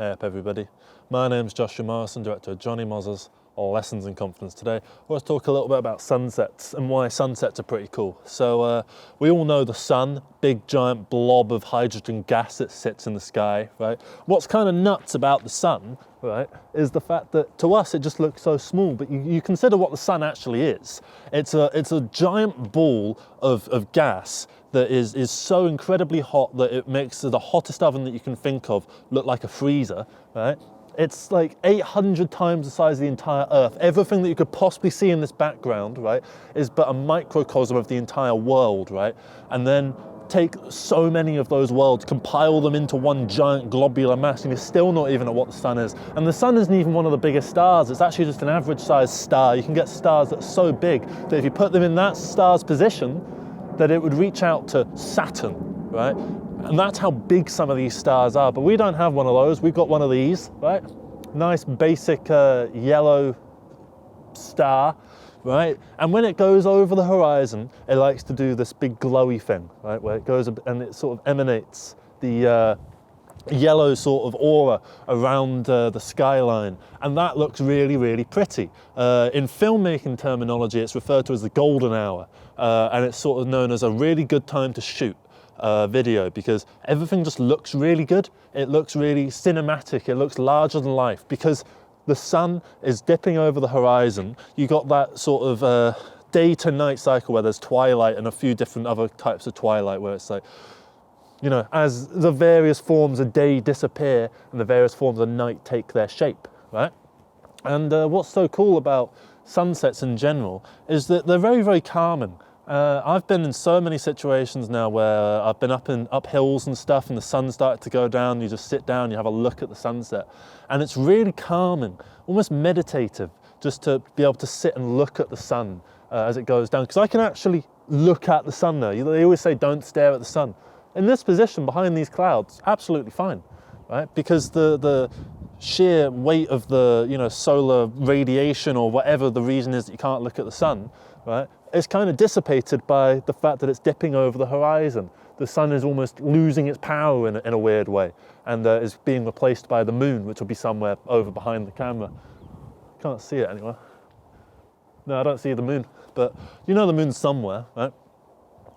Hey up everybody, my name's Joshua Morrison, director of Johnny Moz's Lessons in Confidence. Today I want to talk a little bit about sunsets and why sunsets are pretty cool. So we all know the sun, big giant blob of hydrogen gas that sits in the sky, right? What's kind of nuts about the sun, right, is the fact that to us it just looks so small, but you consider what the sun actually is. It's a giant ball of gas that is so incredibly hot that it makes the hottest oven that you can think of look like a freezer, right? It's like 800 times the size of the entire Earth. Everything that you could possibly see in this background, right, is but a microcosm of the entire world, right? And then take so many of those worlds, compile them into one giant globular mass, and you're still not even at what the sun is. And the sun isn't even one of the biggest stars. It's actually just an average sized star. You can get stars that are so big that if you put them in that star's position, that it would reach out to Saturn, right? And that's how big some of these stars are. But we don't have one of those. We've got one of these, right? Nice basic yellow star, right? And when it goes over the horizon, it likes to do this big glowy thing, right? Where it goes and it sort of emanates the yellow sort of aura around the skyline, and that looks really, really pretty. In filmmaking terminology, it's referred to as the golden hour, and it's sort of known as a really good time to shoot video because everything just looks really good. It looks really cinematic. It looks larger than life because the sun is dipping over the horizon. You got that sort of day to night cycle where there's twilight and a few different other types of twilight where it's like, you know, as the various forms of day disappear and the various forms of night take their shape, right? And what's so cool about sunsets in general is that they're very, very calming. I've been in so many situations now where I've been up hills and stuff and the sun started to go down, you just sit down, you have a look at the sunset. And it's really calming, almost meditative, just to be able to sit and look at the sun as it goes down. Because I can actually look at the sun there. They always say don't stare at the sun. In this position, behind these clouds, absolutely fine, right? Because the sheer weight of the, you know, solar radiation or whatever the reason is that you can't look at the sun, right, it's kind of dissipated by the fact that it's dipping over the horizon. The sun is almost losing its power in a weird way, and is being replaced by the moon, which will be somewhere over behind the camera. Can't see it anywhere. No, I don't see the moon, but you know the moon's somewhere, right?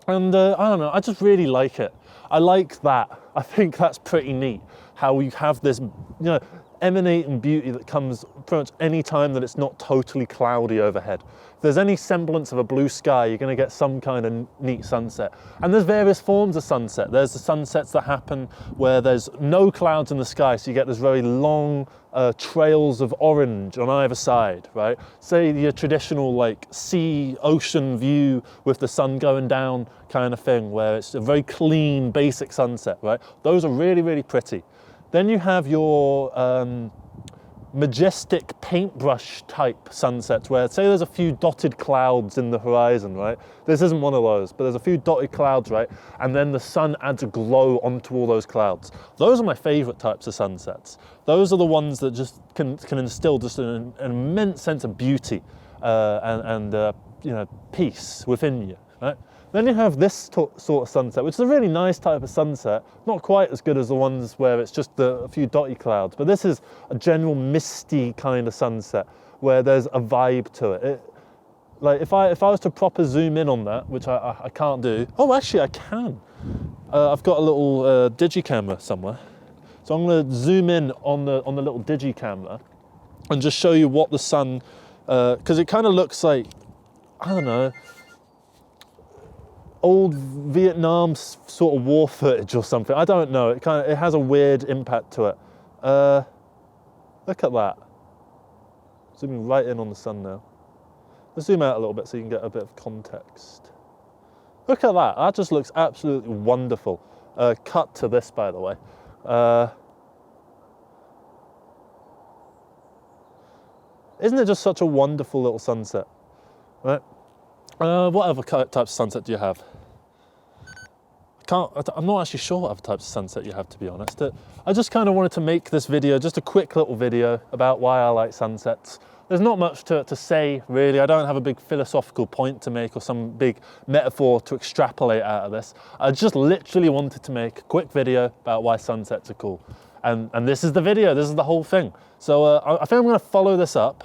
And I don't know, I just really like it. I like that. I think that's pretty neat, how you have this, you know, emanating beauty that comes pretty much any time that it's not totally cloudy overhead. If there's any semblance of a blue sky, you're going to get some kind of neat sunset. And there's various forms of sunset. There's the sunsets that happen where there's no clouds in the sky, so you get this very long trails of orange on either side, right? Say your traditional like sea ocean view with the sun going down kind of thing, where it's a very clean basic sunset, right? Those are really, really pretty. Then you have your majestic paintbrush type sunsets where, say there's a few dotted clouds in the horizon, right? This isn't one of those, but there's a few dotted clouds, right? And then the sun adds a glow onto all those clouds. Those are my favorite types of sunsets. Those are the ones that just can instill just an immense sense of beauty and you know, peace within you, right? Then you have this sort of sunset, which is a really nice type of sunset, not quite as good as the ones where it's just a few dotty clouds, but this is a general misty kind of sunset where there's a vibe to it. Like if I was to proper zoom in on that, which I can't do. Oh, actually I can. I've got a little digi camera somewhere, so I'm going to zoom in on the little digi camera and just show you what the sun, because it kind of looks like, I don't know, old Vietnam sort of war footage or something. I don't know. It has a weird impact to it. Look at that. Zooming right in on the sun now. Let's zoom out a little bit so you can get a bit of context. Look at that. That just looks absolutely wonderful. Cut to this, by the way. Isn't it just such a wonderful little sunset? Right? What other types of sunset do you have? I'm not actually sure what other types of sunset you have, to be honest. I just kind of wanted to make this video, just a quick little video about why I like sunsets. There's not much to say, really. I don't have a big philosophical point to make or some big metaphor to extrapolate out of this. I just literally wanted to make a quick video about why sunsets are cool. and this is the video, this is the whole thing. So I think I'm gonna follow this up.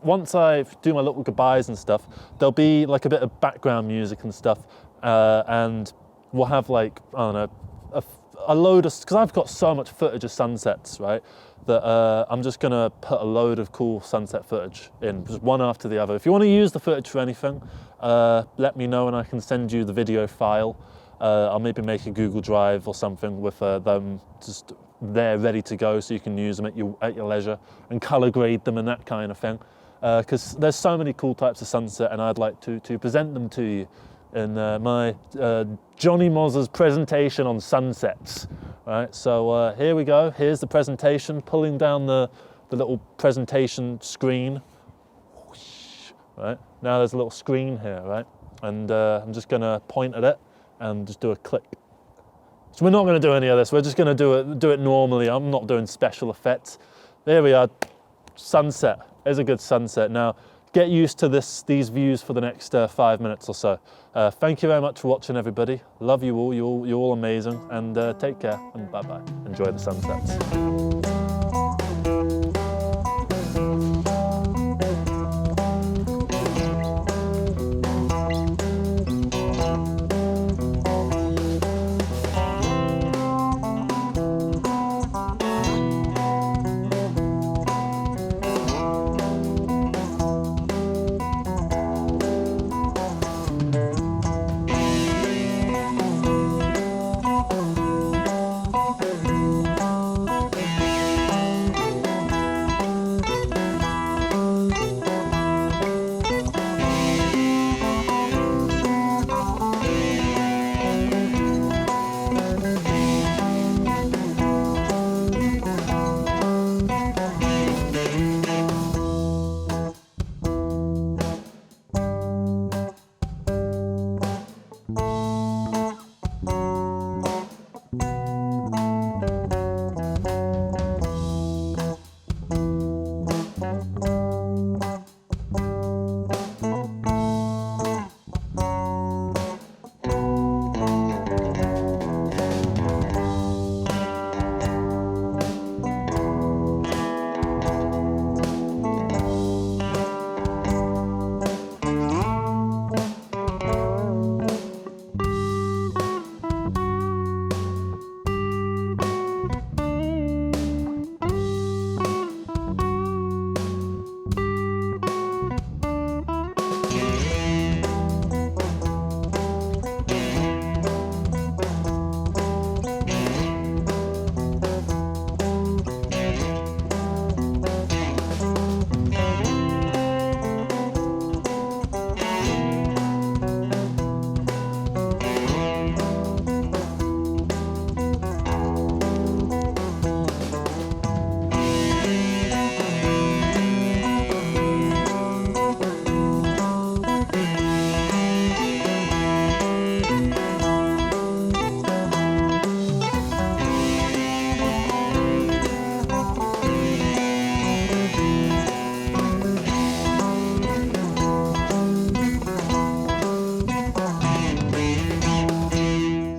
Once I do my little goodbyes and stuff, there'll be like a bit of background music and stuff, and we'll have like, I don't know, a load of, because I've got so much footage of sunsets, right, that I'm just gonna put a load of cool sunset footage in, just one after the other. If you want to use the footage for anything, let me know and I can send you the video file. I'll maybe make a Google Drive or something with them just there ready to go, so you can use them at your leisure and color grade them and that kind of thing. Because there's so many cool types of sunset, and I'd like to present them to you in my Johnny Moz's presentation on sunsets. Right, so here we go. Here's the presentation, pulling down the little presentation screen. Right, now there's a little screen here, right? And I'm just gonna point at it and just do a click. So we're not gonna do any of this. We're just gonna do it normally. I'm not doing special effects. There we are, sunset. There's a good sunset. Now, get used to these views for the next 5 minutes or so. Thank you very much for watching, everybody. Love you all. You're all amazing. And take care and bye-bye. Enjoy the sunsets.